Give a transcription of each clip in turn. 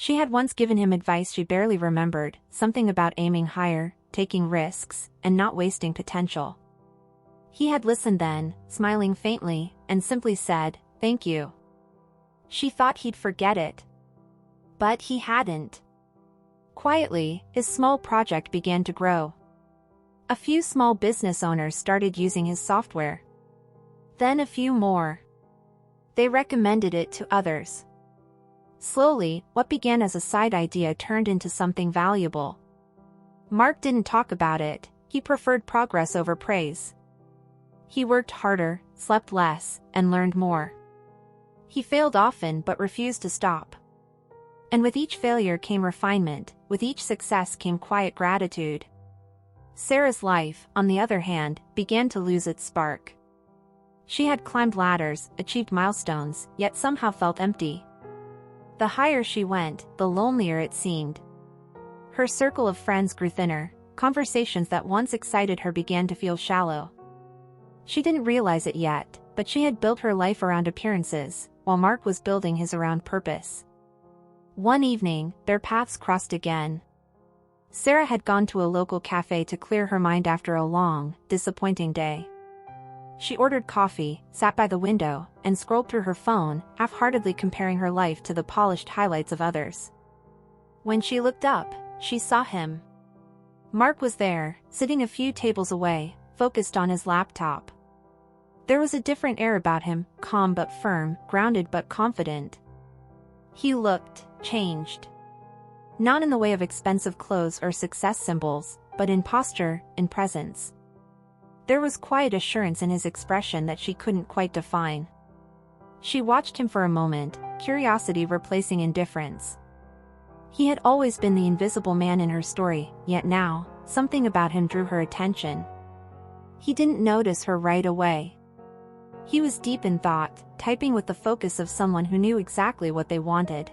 She had once given him advice she barely remembered, something about aiming higher, taking risks, and not wasting potential. He had listened then, smiling faintly, and simply said, "Thank you." She thought he'd forget it. But he hadn't. Quietly, his small project began to grow. A few small business owners started using his software. Then a few more. They recommended it to others. Slowly, what began as a side idea turned into something valuable. Mark didn't talk about it, he preferred progress over praise. He worked harder, slept less, and learned more. He failed often but refused to stop. And with each failure came refinement, with each success came quiet gratitude. Sarah's life, on the other hand, began to lose its spark. She had climbed ladders, achieved milestones, yet somehow felt empty. The higher she went, the lonelier it seemed. Her circle of friends grew thinner, conversations that once excited her began to feel shallow. She didn't realize it yet, but she had built her life around appearances, while Mark was building his around purpose. One evening, their paths crossed again. Sarah had gone to a local cafe to clear her mind after a long, disappointing day. She ordered coffee, sat by the window, and scrolled through her phone, half-heartedly comparing her life to the polished highlights of others. When she looked up, she saw him. Mark was there, sitting a few tables away, focused on his laptop. There was a different air about him, calm but firm, grounded but confident. He looked changed. Not in the way of expensive clothes or success symbols, but in posture, in presence. There was quiet assurance in his expression that she couldn't quite define. She watched him for a moment, curiosity replacing indifference. He had always been the invisible man in her story, yet now, something about him drew her attention. He didn't notice her right away. He was deep in thought, typing with the focus of someone who knew exactly what they wanted.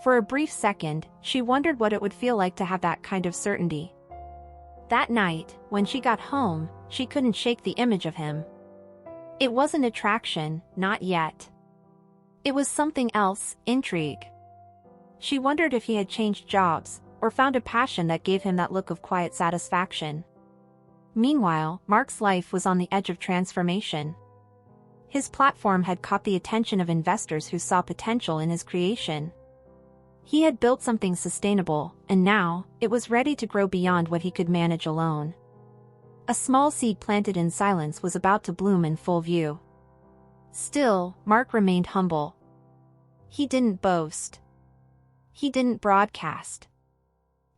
For a brief second, she wondered what it would feel like to have that kind of certainty. That night, when she got home, she couldn't shake the image of him. It wasn't attraction, not yet. It was something else, intrigue. She wondered if he had changed jobs, or found a passion that gave him that look of quiet satisfaction. Meanwhile, Mark's life was on the edge of transformation. His platform had caught the attention of investors who saw potential in his creation. He had built something sustainable, and now, it was ready to grow beyond what he could manage alone. A small seed planted in silence was about to bloom in full view. Still, Mark remained humble. He didn't boast. He didn't broadcast.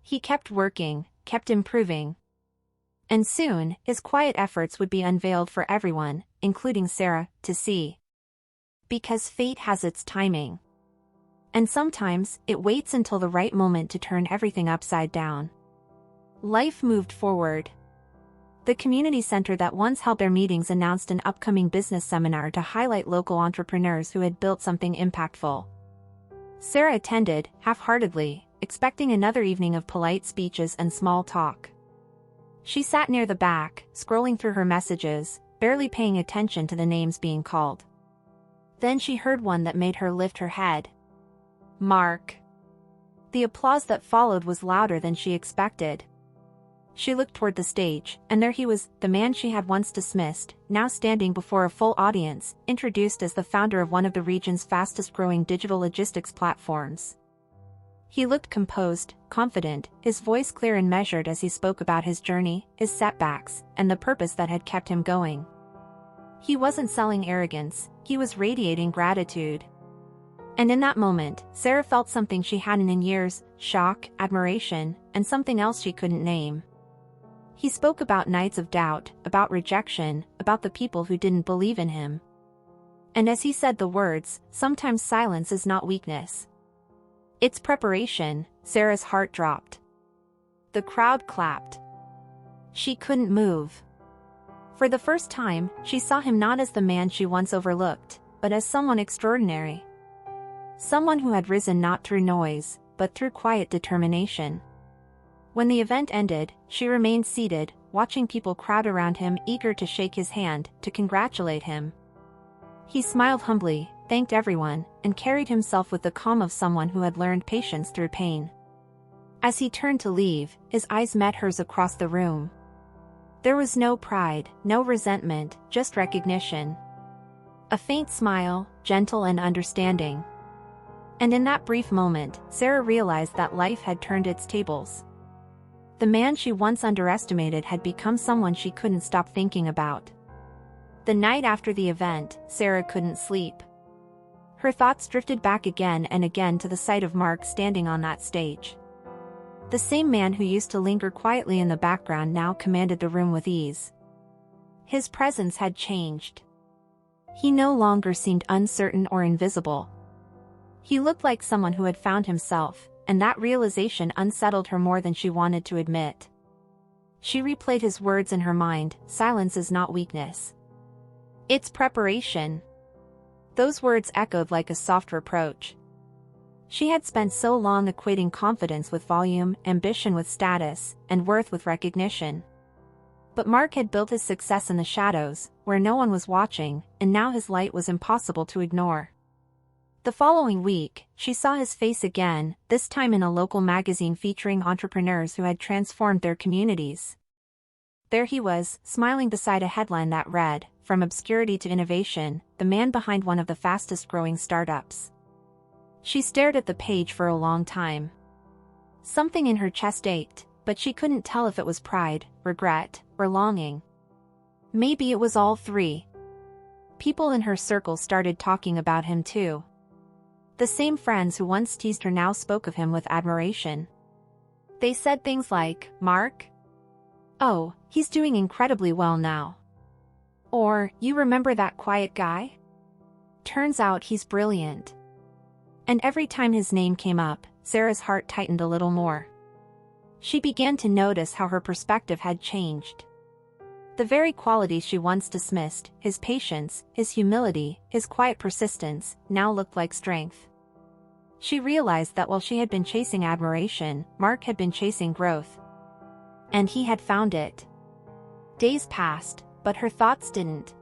He kept working, kept improving. And soon, his quiet efforts would be unveiled for everyone, including Sarah, to see. Because fate has its timing. And sometimes, it waits until the right moment to turn everything upside down. Life moved forward. The community center that once held their meetings announced an upcoming business seminar to highlight local entrepreneurs who had built something impactful. Sarah attended, half-heartedly, expecting another evening of polite speeches and small talk. She sat near the back, scrolling through her messages, barely paying attention to the names being called. Then she heard one that made her lift her head. Mark. The applause that followed was louder than she expected. She looked toward the stage, and there he was, the man she had once dismissed, now standing before a full audience, introduced as the founder of one of the region's fastest-growing digital logistics platforms. He looked composed, confident, his voice clear and measured as he spoke about his journey, his setbacks, and the purpose that had kept him going. He wasn't selling arrogance, he was radiating gratitude. And in that moment, Sarah felt something she hadn't in years, shock, admiration, and something else she couldn't name. He spoke about nights of doubt, about rejection, about the people who didn't believe in him. And as he said the words, sometimes silence is not weakness. It's preparation. Sarah's heart dropped. The crowd clapped. She couldn't move. For the first time, she saw him not as the man she once overlooked, but as someone extraordinary. Someone who had risen not through noise, but through quiet determination. When the event ended, she remained seated, watching people crowd around him, eager to shake his hand, to congratulate him. He smiled humbly, thanked everyone, and carried himself with the calm of someone who had learned patience through pain. As he turned to leave, his eyes met hers across the room. There was no pride, no resentment, just recognition. A faint smile, gentle and understanding. And in that brief moment, Sarah realized that life had turned its tables. The man she once underestimated had become someone she couldn't stop thinking about. The night after the event, Sarah couldn't sleep. Her thoughts drifted back again and again to the sight of Mark standing on that stage. The same man who used to linger quietly in the background now commanded the room with ease. His presence had changed. He no longer seemed uncertain or invisible. He looked like someone who had found himself, and that realization unsettled her more than she wanted to admit. She replayed his words in her mind, "Silence is not weakness. It's preparation." Those words echoed like a soft reproach. She had spent so long equating confidence with volume, ambition with status, and worth with recognition. But Mark had built his success in the shadows, where no one was watching, and now his light was impossible to ignore. The following week, she saw his face again, this time in a local magazine featuring entrepreneurs who had transformed their communities. There he was, smiling beside a headline that read, "From obscurity to innovation, the man behind one of the fastest-growing startups." She stared at the page for a long time. Something in her chest ached, but she couldn't tell if it was pride, regret, or longing. Maybe it was all three. People in her circle started talking about him too. The same friends who once teased her now spoke of him with admiration. They said things like, "Mark? Oh, he's doing incredibly well now." Or, "You remember that quiet guy? Turns out he's brilliant." And every time his name came up, Sarah's heart tightened a little more. She began to notice how her perspective had changed. The very qualities she once dismissed, his patience, his humility, his quiet persistence, now looked like strength. She realized that while she had been chasing admiration, Mark had been chasing growth. And he had found it. Days passed, but her thoughts didn't.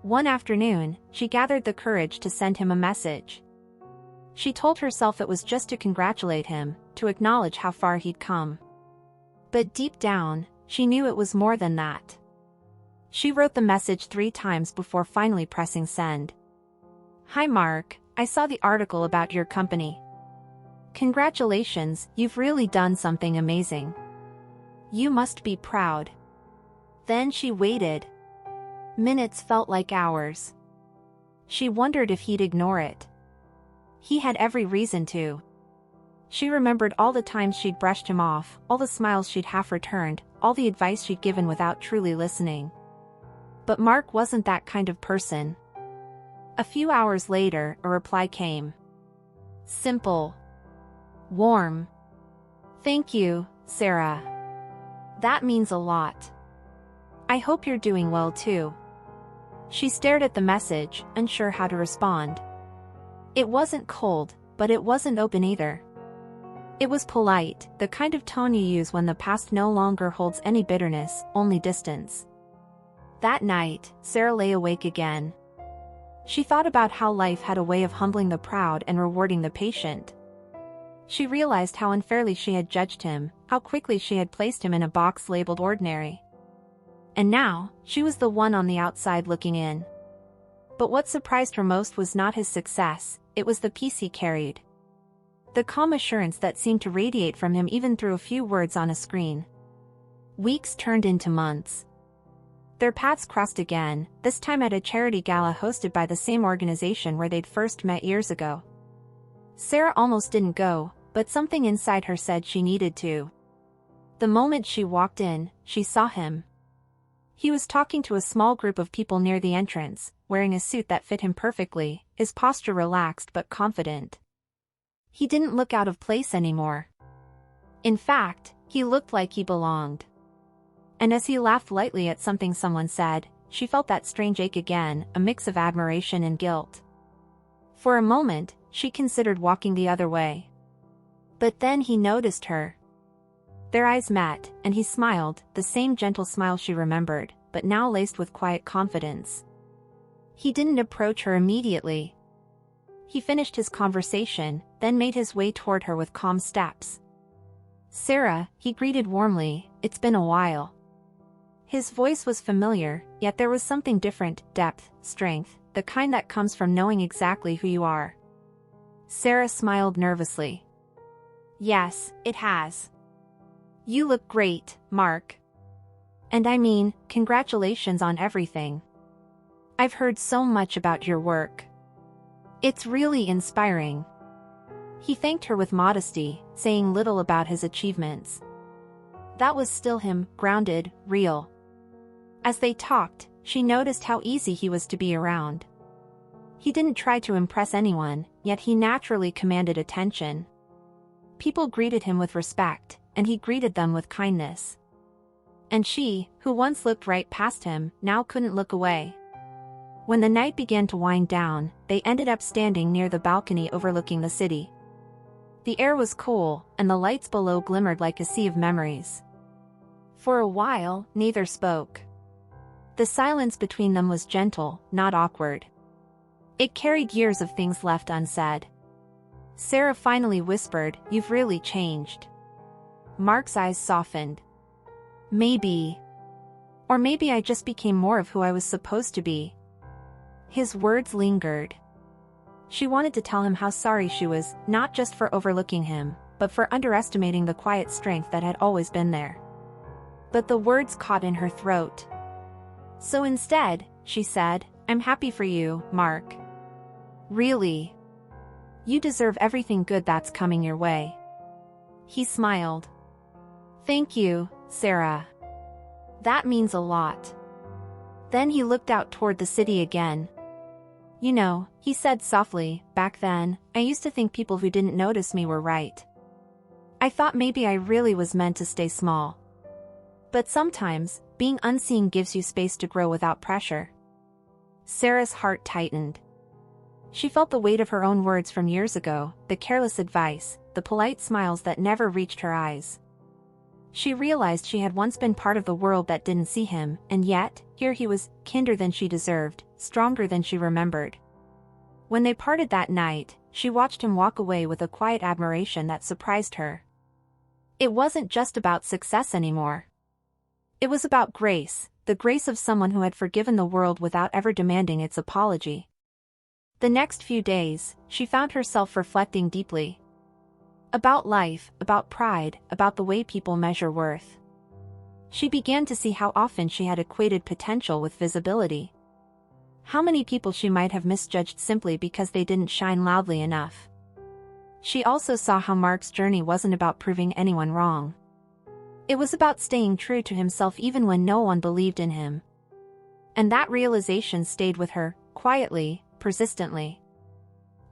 One afternoon, she gathered the courage to send him a message. She told herself it was just to congratulate him, to acknowledge how far he'd come. But deep down, she knew it was more than that. She wrote the message 3 times before finally pressing send. "Hi Mark, I saw the article about your company. Congratulations, you've really done something amazing. You must be proud." Then she waited. Minutes felt like hours. She wondered if he'd ignore it. He had every reason to. She remembered all the times she'd brushed him off, all the smiles she'd half returned, all the advice she'd given without truly listening. But Mark wasn't that kind of person. A few hours later, a reply came. Simple. Warm. "Thank you, Sarah. That means a lot. I hope you're doing well too." She stared at the message, unsure how to respond. It wasn't cold, but it wasn't open either. It was polite, the kind of tone you use when the past no longer holds any bitterness, only distance. That night, Sarah lay awake again. She thought about how life had a way of humbling the proud and rewarding the patient. She realized how unfairly she had judged him, how quickly she had placed him in a box labeled ordinary. And now, she was the one on the outside looking in. But what surprised her most was not his success, it was the peace he carried. The calm assurance that seemed to radiate from him even through a few words on a screen. Weeks turned into months. Their paths crossed again, this time at a charity gala hosted by the same organization where they'd first met years ago. Sarah almost didn't go, but something inside her said she needed to. The moment she walked in, she saw him. He was talking to a small group of people near the entrance, wearing a suit that fit him perfectly, his posture relaxed but confident. He didn't look out of place anymore. In fact, he looked like he belonged. And as he laughed lightly at something someone said, she felt that strange ache again, a mix of admiration and guilt. For a moment, she considered walking the other way. But then he noticed her. Their eyes met, and he smiled, the same gentle smile she remembered, but now laced with quiet confidence. He didn't approach her immediately. He finished his conversation, then made his way toward her with calm steps. "Sarah," he greeted warmly, "it's been a while." His voice was familiar, yet there was something different, depth, strength, the kind that comes from knowing exactly who you are. Sarah smiled nervously. "Yes, it has. You look great, Mark. And I mean, congratulations on everything. I've heard so much about your work. It's really inspiring." He thanked her with modesty, saying little about his achievements. That was still him, grounded, real. As they talked, she noticed how easy he was to be around. He didn't try to impress anyone, yet he naturally commanded attention. People greeted him with respect, and he greeted them with kindness. And she, who once looked right past him, now couldn't look away. When the night began to wind down, they ended up standing near the balcony overlooking the city. The air was cool, and the lights below glimmered like a sea of memories. For a while, neither spoke. The silence between them was gentle, not awkward. It carried years of things left unsaid. Sarah finally whispered, "You've really changed." Mark's eyes softened. "Maybe. Or maybe I just became more of who I was supposed to be." His words lingered. She wanted to tell him how sorry she was, not just for overlooking him, but for underestimating the quiet strength that had always been there. But the words caught in her throat. So instead, she said, "I'm happy for you, Mark. Really. You deserve everything good that's coming your way." He smiled. "Thank you, Sarah. That means a lot." Then he looked out toward the city again. "You know," he said softly, "back then, I used to think people who didn't notice me were right. I thought maybe I really was meant to stay small. But sometimes, being unseen gives you space to grow without pressure." Sarah's heart tightened. She felt the weight of her own words from years ago, the careless advice, the polite smiles that never reached her eyes. She realized she had once been part of the world that didn't see him, and yet, here he was, kinder than she deserved, stronger than she remembered. When they parted that night, she watched him walk away with a quiet admiration that surprised her. It wasn't just about success anymore. It was about grace, the grace of someone who had forgiven the world without ever demanding its apology. The next few days, she found herself reflecting deeply. About life, about pride, about the way people measure worth. She began to see how often she had equated potential with visibility. How many people she might have misjudged simply because they didn't shine loudly enough. She also saw how Mark's journey wasn't about proving anyone wrong. It was about staying true to himself even when no one believed in him. And that realization stayed with her, quietly, persistently.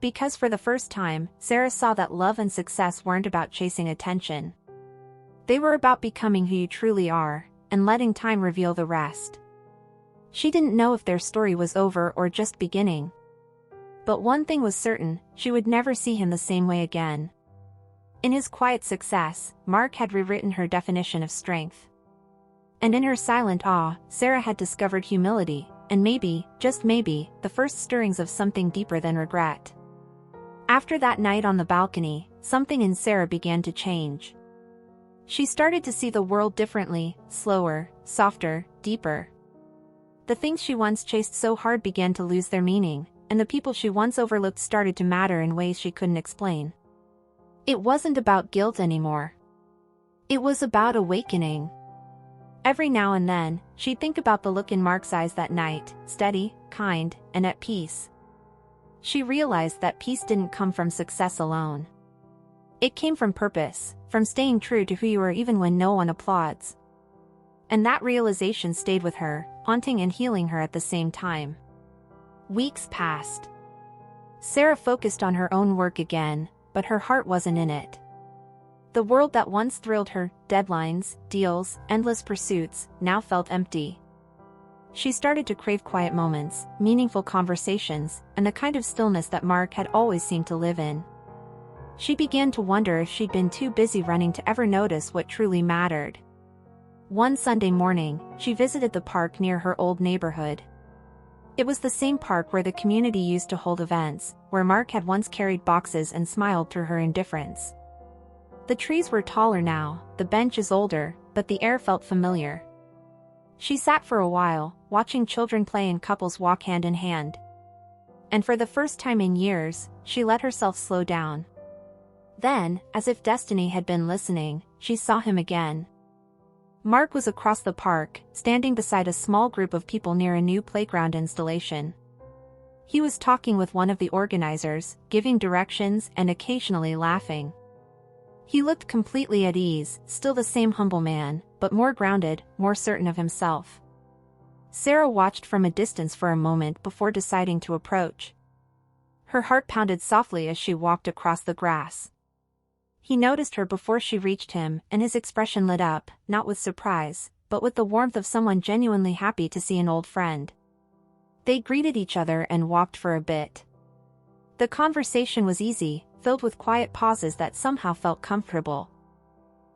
Because for the first time, Sarah saw that love and success weren't about chasing attention. They were about becoming who you truly are, and letting time reveal the rest. She didn't know if their story was over or just beginning. But one thing was certain, she would never see him the same way again. In his quiet success, Mark had rewritten her definition of strength. And in her silent awe, Sarah had discovered humility, and maybe, just maybe, the first stirrings of something deeper than regret. After that night on the balcony, something in Sarah began to change. She started to see the world differently, slower, softer, deeper. The things she once chased so hard began to lose their meaning, and the people she once overlooked started to matter in ways she couldn't explain. It wasn't about guilt anymore. It was about awakening. Every now and then, she'd think about the look in Mark's eyes that night, steady, kind, and at peace. She realized that peace didn't come from success alone. It came from purpose, from staying true to who you are even when no one applauds. And that realization stayed with her, haunting and healing her at the same time. Weeks passed. Sarah focused on her own work again, but her heart wasn't in it. The world that once thrilled her, deadlines, deals, endless pursuits, now felt empty. She started to crave quiet moments, meaningful conversations, and the kind of stillness that Mark had always seemed to live in. She began to wonder if she'd been too busy running to ever notice what truly mattered. One Sunday morning, she visited the park near her old neighborhood. It was the same park where the community used to hold events, where Mark had once carried boxes and smiled through her indifference. The trees were taller now, the benches older, but the air felt familiar. She sat for a while, watching children play and couples walk hand in hand. And for the first time in years, she let herself slow down. Then, as if destiny had been listening, she saw him again. Mark was across the park, standing beside a small group of people near a new playground installation. He was talking with one of the organizers, giving directions and occasionally laughing. He looked completely at ease, still the same humble man, but more grounded, more certain of himself. Sarah watched from a distance for a moment before deciding to approach. Her heart pounded softly as she walked across the grass. He noticed her before she reached him, and his expression lit up, not with surprise, but with the warmth of someone genuinely happy to see an old friend. They greeted each other and walked for a bit. The conversation was easy, filled with quiet pauses that somehow felt comfortable.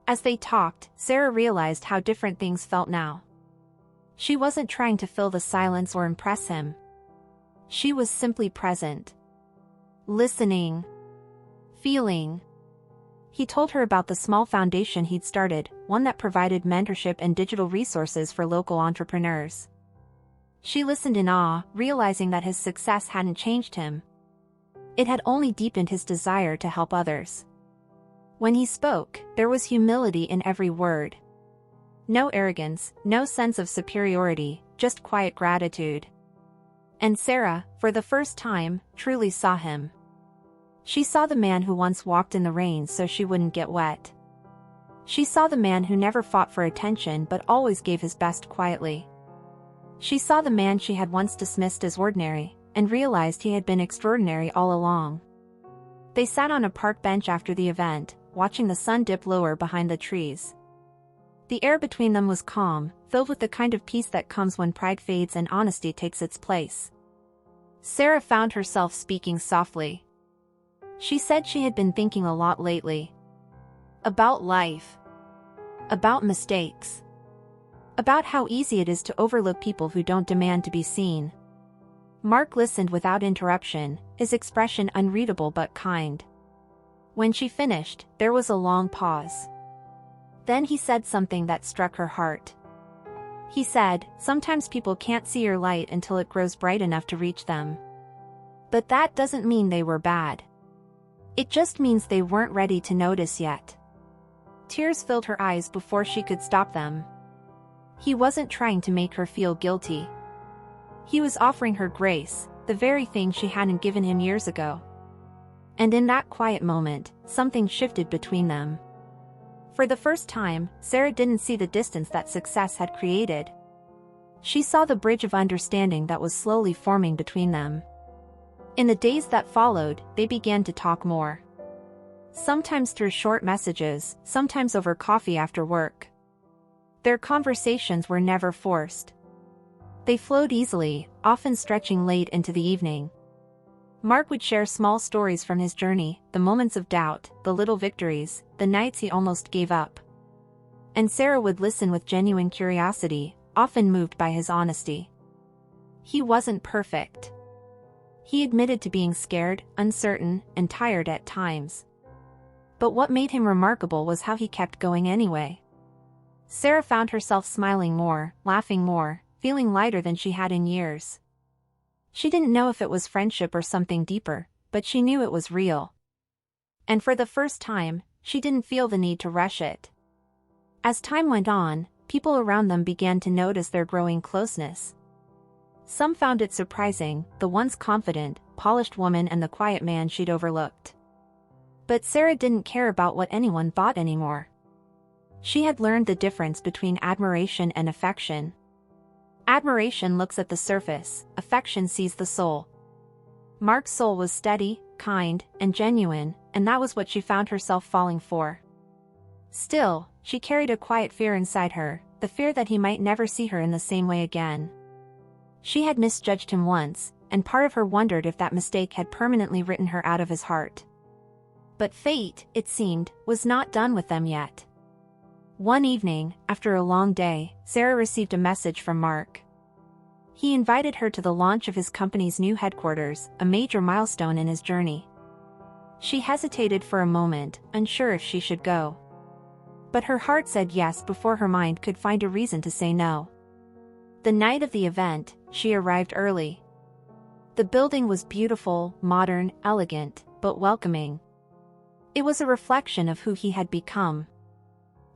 As they talked, Sarah realized how different things felt now. She wasn't trying to fill the silence or impress him. She was simply present. Listening. Feeling. He told her about the small foundation he'd started, one that provided mentorship and digital resources for local entrepreneurs. She listened in awe, realizing that his success hadn't changed him. It had only deepened his desire to help others. When he spoke, there was humility in every word. No arrogance, no sense of superiority, just quiet gratitude. And Sarah, for the first time, truly saw him. She saw the man who once walked in the rain so she wouldn't get wet. She saw the man who never fought for attention but always gave his best quietly. She saw the man she had once dismissed as ordinary, and realized he had been extraordinary all along. They sat on a park bench after the event, watching the sun dip lower behind the trees. The air between them was calm, filled with the kind of peace that comes when pride fades and honesty takes its place. Sarah found herself speaking softly. She said she had been thinking a lot lately. About life. About mistakes. About how easy it is to overlook people who don't demand to be seen. Mark listened without interruption, his expression unreadable but kind. When she finished, there was a long pause. Then he said something that struck her heart. He said, "Sometimes people can't see your light until it grows bright enough to reach them. But that doesn't mean they were bad. It just means they weren't ready to notice yet." Tears filled her eyes before she could stop them. He wasn't trying to make her feel guilty. He was offering her grace, the very thing she hadn't given him years ago. And in that quiet moment, something shifted between them. For the first time, Sarah didn't see the distance that success had created. She saw the bridge of understanding that was slowly forming between them. In the days that followed, they began to talk more. Sometimes through short messages, sometimes over coffee after work. Their conversations were never forced. They flowed easily, often stretching late into the evening. Mark would share small stories from his journey, the moments of doubt, the little victories, the nights he almost gave up. And Sarah would listen with genuine curiosity, often moved by his honesty. He wasn't perfect. He admitted to being scared, uncertain, and tired at times. But what made him remarkable was how he kept going anyway. Sarah found herself smiling more, laughing more, feeling lighter than she had in years. She didn't know if it was friendship or something deeper, but she knew it was real. And for the first time, she didn't feel the need to rush it. As time went on, people around them began to notice their growing closeness. Some found it surprising, the once confident, polished woman and the quiet man she'd overlooked. But Sarah didn't care about what anyone thought anymore. She had learned the difference between admiration and affection. Admiration looks at the surface, affection sees the soul. Mark's soul was steady, kind, and genuine, and that was what she found herself falling for. Still, she carried a quiet fear inside her, the fear that he might never see her in the same way again. She had misjudged him once, and part of her wondered if that mistake had permanently written her out of his heart. But fate, it seemed, was not done with them yet. One evening, after a long day, Sarah received a message from Mark. He invited her to the launch of his company's new headquarters, a major milestone in his journey. She hesitated for a moment, unsure if she should go. But her heart said yes before her mind could find a reason to say no. The night of the event, she arrived early. The building was beautiful, modern, elegant, but welcoming. It was a reflection of who he had become.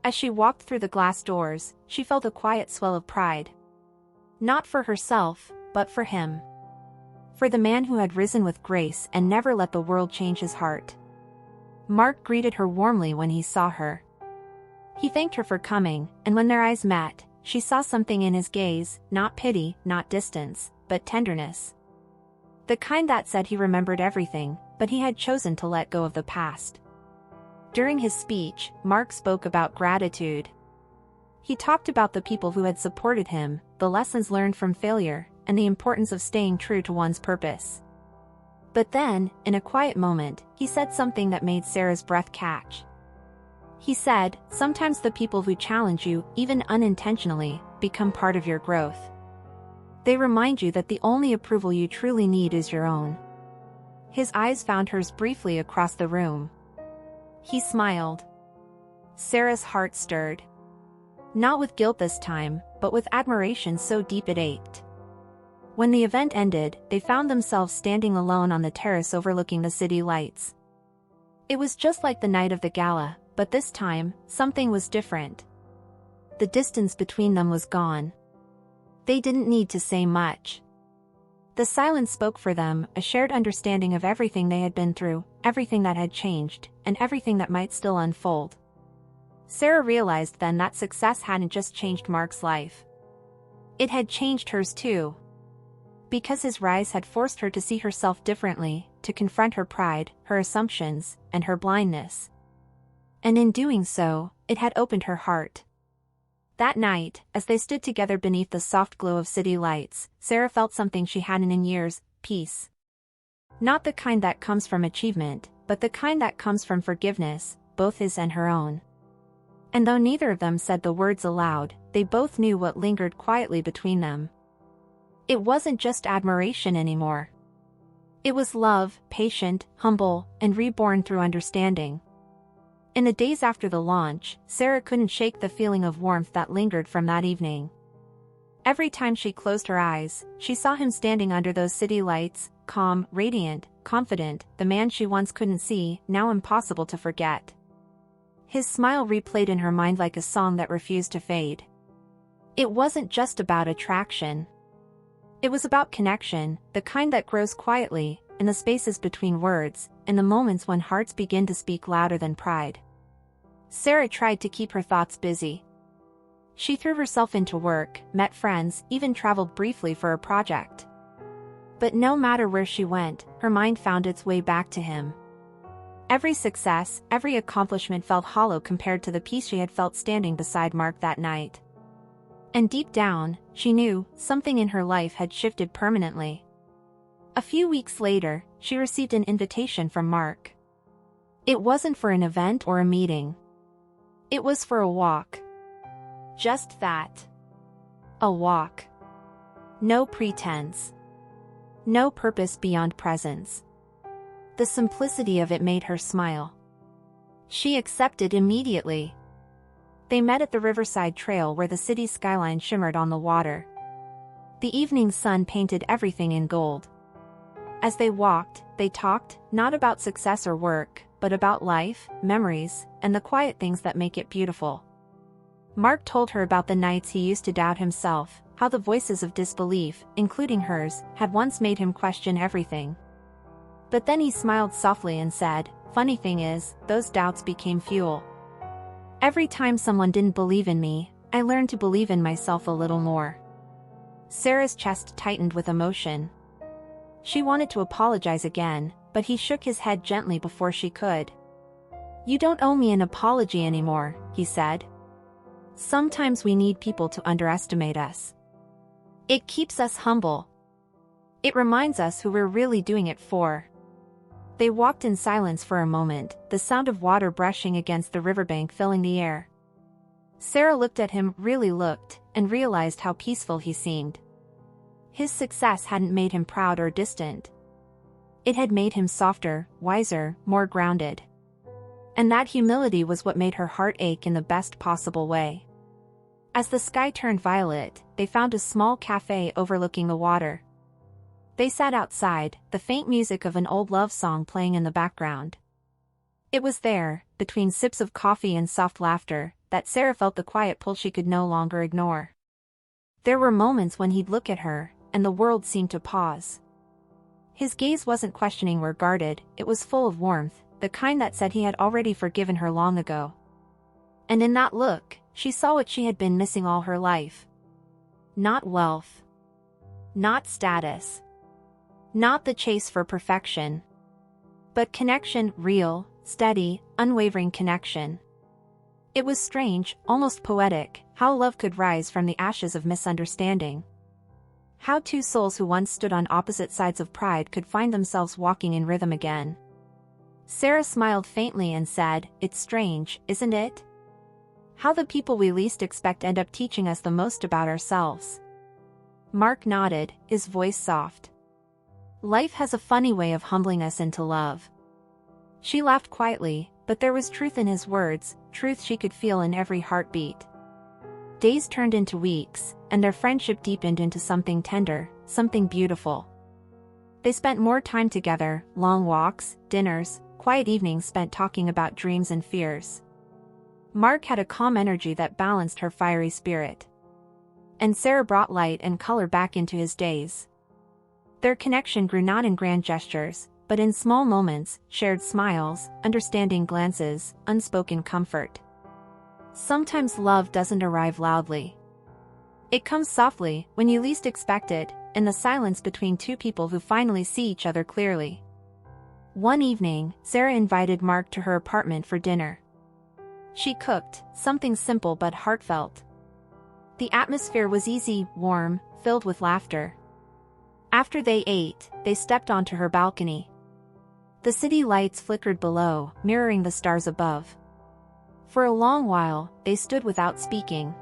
As she walked through the glass doors, she felt a quiet swell of pride. Not for herself, but for him. For the man who had risen with grace and never let the world change his heart. Mark greeted her warmly when he saw her. He thanked her for coming, and when their eyes met, she saw something in his gaze, not pity, not distance, but tenderness. The kind that said he remembered everything, but he had chosen to let go of the past. During his speech, Mark spoke about gratitude. He talked about the people who had supported him, the lessons learned from failure, and the importance of staying true to one's purpose. But then, in a quiet moment, he said something that made Sarah's breath catch. He said, "Sometimes the people who challenge you, even unintentionally, become part of your growth. They remind you that the only approval you truly need is your own." His eyes found hers briefly across the room. He smiled. Sarah's heart stirred. Not with guilt this time, but with admiration so deep it ached. When the event ended, they found themselves standing alone on the terrace overlooking the city lights. It was just like the night of the gala, but this time, something was different. The distance between them was gone. They didn't need to say much. The silence spoke for them, a shared understanding of everything they had been through, everything that had changed, and everything that might still unfold. Sarah realized then that success hadn't just changed Mark's life. It had changed hers too. Because his rise had forced her to see herself differently, to confront her pride, her assumptions, and her blindness. And in doing so, it had opened her heart. That night, as they stood together beneath the soft glow of city lights, Sarah felt something she hadn't in years: peace. Not the kind that comes from achievement, but the kind that comes from forgiveness, both his and her own. And though neither of them said the words aloud, they both knew what lingered quietly between them. It wasn't just admiration anymore. It was love, patient, humble, and reborn through understanding. In the days after the launch, Sarah couldn't shake the feeling of warmth that lingered from that evening. Every time she closed her eyes, she saw him standing under those city lights, calm, radiant, confident, the man she once couldn't see, now impossible to forget. His smile replayed in her mind like a song that refused to fade. It wasn't just about attraction. It was about connection, the kind that grows quietly, in the spaces between words, in the moments when hearts begin to speak louder than pride. Sarah tried to keep her thoughts busy. She threw herself into work, met friends, even traveled briefly for a project. But no matter where she went, her mind found its way back to him. Every success, every accomplishment felt hollow compared to the peace she had felt standing beside Mark that night. And deep down, she knew, something in her life had shifted permanently. A few weeks later, she received an invitation from Mark. It wasn't for an event or a meeting. It was for a walk. Just that. A walk. No pretense. No purpose beyond presence. The simplicity of it made her smile. She accepted immediately. They met at the riverside trail where the city's skyline shimmered on the water. The evening sun painted everything in gold. As they walked, they talked, not about success or work, but about life, memories, and the quiet things that make it beautiful. Mark told her about the nights he used to doubt himself, how the voices of disbelief, including hers, had once made him question everything. But then he smiled softly and said, "Funny thing is, those doubts became fuel. Every time someone didn't believe in me, I learned to believe in myself a little more." Sarah's chest tightened with emotion. She wanted to apologize again, but he shook his head gently before she could. "You don't owe me an apology anymore," he said. "Sometimes we need people to underestimate us. It keeps us humble. It reminds us who we're really doing it for." They walked in silence for a moment, the sound of water brushing against the riverbank filling the air. Sarah looked at him, really looked, and realized how peaceful he seemed. His success hadn't made him proud or distant. It had made him softer, wiser, more grounded. And that humility was what made her heart ache in the best possible way. As the sky turned violet, they found a small cafe overlooking the water. They sat outside, the faint music of an old love song playing in the background. It was there, between sips of coffee and soft laughter, that Sarah felt the quiet pull she could no longer ignore. There were moments when he'd look at her, and the world seemed to pause. His gaze wasn't questioning or guarded, it was full of warmth, the kind that said he had already forgiven her long ago. And in that look, she saw what she had been missing all her life. Not wealth. Not status. Not the chase for perfection. But connection, real, steady, unwavering connection. It was strange, almost poetic, how love could rise from the ashes of misunderstanding. How two souls who once stood on opposite sides of pride could find themselves walking in rhythm again. Sarah smiled faintly and said, "It's strange, isn't it? How the people we least expect end up teaching us the most about ourselves." Mark nodded, his voice soft. "Life has a funny way of humbling us into love." She laughed quietly, but there was truth in his words, truth she could feel in every heartbeat. Days turned into weeks, and their friendship deepened into something tender, something beautiful. They spent more time together, long walks, dinners, quiet evenings spent talking about dreams and fears. Mark had a calm energy that balanced her fiery spirit. And Sarah brought light and color back into his days. Their connection grew not in grand gestures, but in small moments, shared smiles, understanding glances, unspoken comfort. Sometimes love doesn't arrive loudly. It comes softly, when you least expect it, in the silence between two people who finally see each other clearly. One evening, Sarah invited Mark to her apartment for dinner. She cooked, something simple but heartfelt. The atmosphere was easy, warm, filled with laughter. After they ate, they stepped onto her balcony. The city lights flickered below, mirroring the stars above. For a long while, they stood without speaking.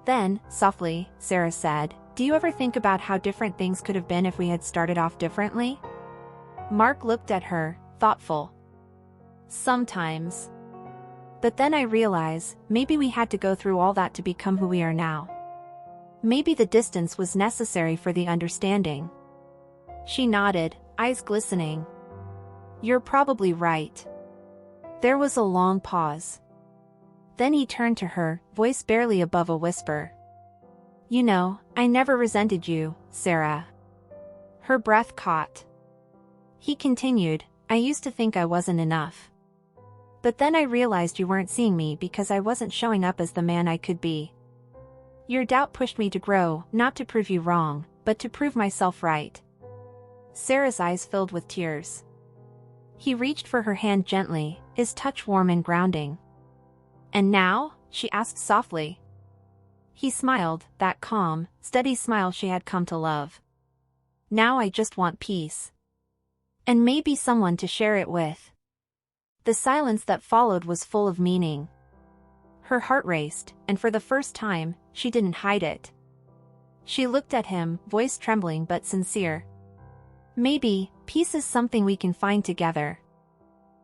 Then, softly, Sarah said, "Do you ever think about how different things could have been if we had started off differently?" Mark looked at her, thoughtful. "Sometimes. But then I realize, maybe we had to go through all that to become who we are now. Maybe the distance was necessary for the understanding." She nodded, eyes glistening. "You're probably right." There was a long pause. Then he turned to her, voice barely above a whisper. "You know, I never resented you, Sarah." Her breath caught. He continued, "I used to think I wasn't enough. But then I realized you weren't seeing me because I wasn't showing up as the man I could be. Your doubt pushed me to grow, not to prove you wrong, but to prove myself right." Sarah's eyes filled with tears. He reached for her hand gently, his touch warm and grounding. "And now?" she asked softly. He smiled, that calm, steady smile she had come to love. "Now I just want peace. And maybe someone to share it with." The silence that followed was full of meaning. Her heart raced, and for the first time, she didn't hide it. She looked at him, voice trembling but sincere. "Maybe, peace is something we can find together."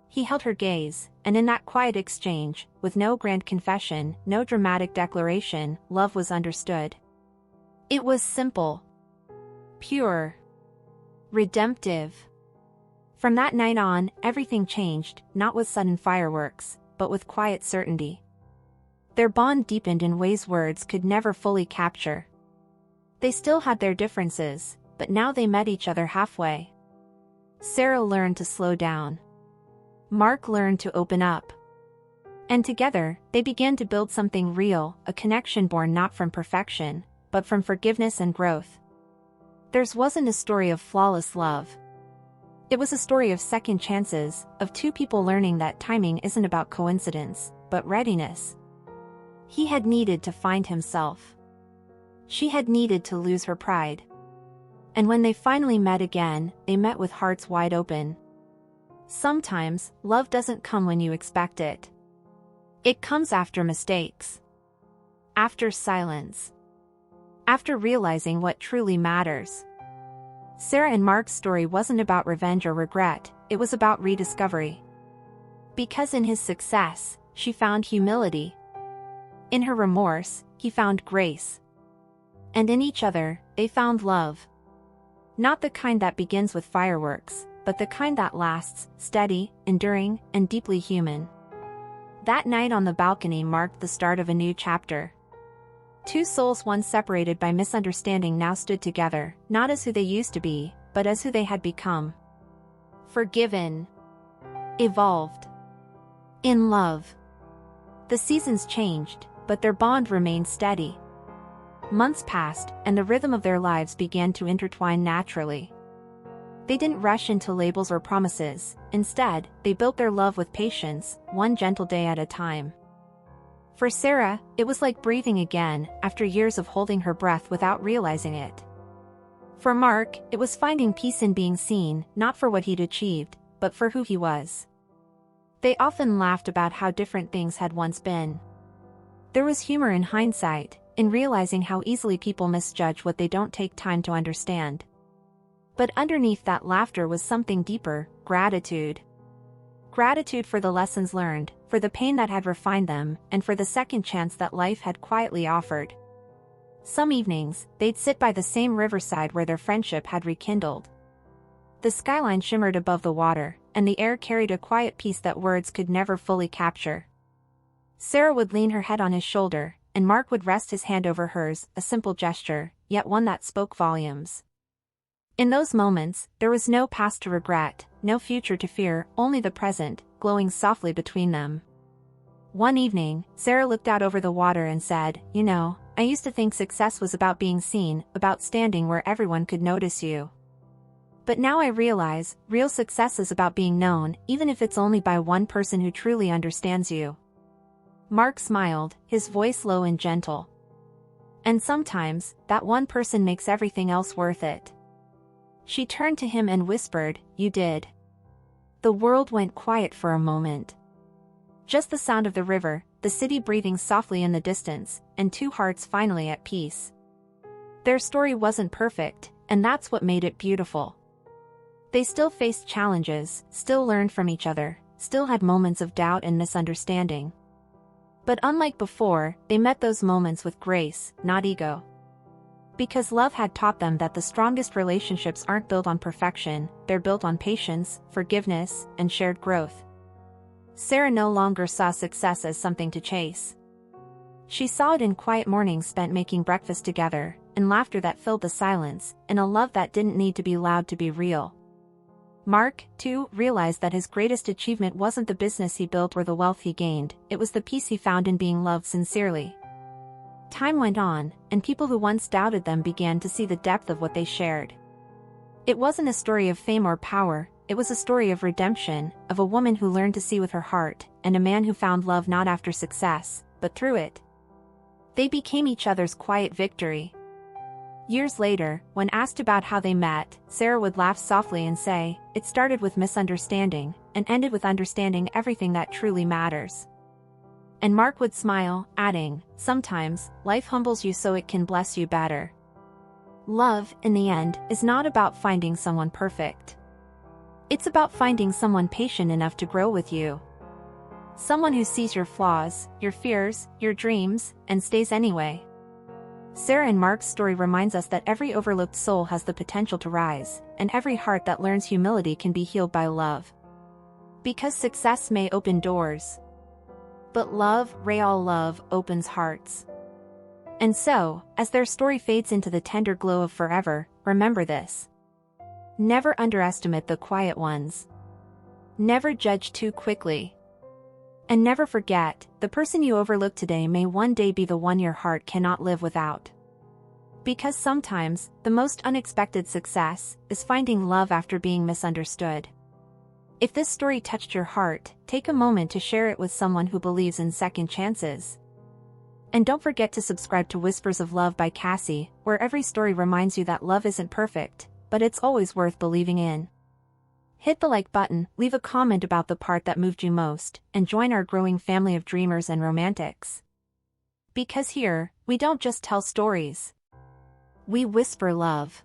He held her gaze, and in that quiet exchange, with no grand confession, no dramatic declaration, love was understood. It was simple. Pure. Redemptive. From that night on, everything changed, not with sudden fireworks, but with quiet certainty. Their bond deepened in ways words could never fully capture. They still had their differences, but now they met each other halfway. Sarah learned to slow down. Mark learned to open up. And together, they began to build something real, a connection born not from perfection, but from forgiveness and growth. Theirs wasn't a story of flawless love. It was a story of second chances, of two people learning that timing isn't about coincidence, but readiness. He had needed to find himself. She had needed to lose her pride. And when they finally met again, they met with hearts wide open. Sometimes, love doesn't come when you expect it. It comes after mistakes. After silence. after realizing what truly matters. Sarah and Mark's story wasn't about revenge or regret, it was about rediscovery. Because in his success, she found humility. In her remorse, he found grace. And in each other, they found love. Not the kind that begins with fireworks, but the kind that lasts, steady, enduring, and deeply human. That night on the balcony marked the start of a new chapter. Two souls once separated by misunderstanding now stood together, not as who they used to be, but as who they had become. Forgiven. Evolved. In love. The seasons changed, but their bond remained steady. Months passed, and the rhythm of their lives began to intertwine naturally. They didn't rush into labels or promises, instead, they built their love with patience, one gentle day at a time. For Sarah, it was like breathing again, after years of holding her breath without realizing it. For Mark, it was finding peace in being seen, not for what he'd achieved, but for who he was. They often laughed about how different things had once been. There was humor in hindsight, in realizing how easily people misjudge what they don't take time to understand. But underneath that laughter was something deeper, gratitude. Gratitude for the lessons learned, for the pain that had refined them, and for the second chance that life had quietly offered. Some evenings, they'd sit by the same riverside where their friendship had rekindled. The skyline shimmered above the water, and the air carried a quiet peace that words could never fully capture. Sarah would lean her head on his shoulder, and Mark would rest his hand over hers, a simple gesture, yet one that spoke volumes. In those moments, there was no past to regret, no future to fear, only the present, glowing softly between them. One evening, Sarah looked out over the water and said, "You know, I used to think success was about being seen, about standing where everyone could notice you. But now I realize, real success is about being known, even if it's only by one person who truly understands you." Mark smiled, his voice low and gentle. "And sometimes, that one person makes everything else worth it." She turned to him and whispered, "You did." The world went quiet for a moment. Just the sound of the river, the city breathing softly in the distance, and two hearts finally at peace. Their story wasn't perfect, and that's what made it beautiful. They still faced challenges, still learned from each other, still had moments of doubt and misunderstanding. But unlike before, they met those moments with grace, not ego. Because love had taught them that the strongest relationships aren't built on perfection, they're built on patience, forgiveness, and shared growth. Sarah no longer saw success as something to chase. She saw it in quiet mornings spent making breakfast together, in laughter that filled the silence, in a love that didn't need to be loud to be real. Mark, too, realized that his greatest achievement wasn't the business he built or the wealth he gained, it was the peace he found in being loved sincerely. Time went on, and people who once doubted them began to see the depth of what they shared. It wasn't a story of fame or power, it was a story of redemption, of a woman who learned to see with her heart, and a man who found love not after success, but through it. They became each other's quiet victory. Years later, when asked about how they met, Sarah would laugh softly and say, "It started with misunderstanding, and ended with understanding everything that truly matters." And Mark would smile, adding, "Sometimes, life humbles you so it can bless you better." Love, in the end, is not about finding someone perfect. It's about finding someone patient enough to grow with you. Someone who sees your flaws, your fears, your dreams, and stays anyway. Sarah and Mark's story reminds us that every overlooked soul has the potential to rise, and every heart that learns humility can be healed by love. Because success may open doors, but love, real love, opens hearts. And so, as their story fades into the tender glow of forever, remember this. Never underestimate the quiet ones. Never judge too quickly. And never forget, the person you overlook today may one day be the one your heart cannot live without. Because sometimes, the most unexpected success is finding love after being misunderstood. If this story touched your heart, take a moment to share it with someone who believes in second chances. And don't forget to subscribe to Whispers of Love by Casi, where every story reminds you that love isn't perfect, but it's always worth believing in. Hit the like button, leave a comment about the part that moved you most, and join our growing family of dreamers and romantics. Because here, we don't just tell stories. We whisper love.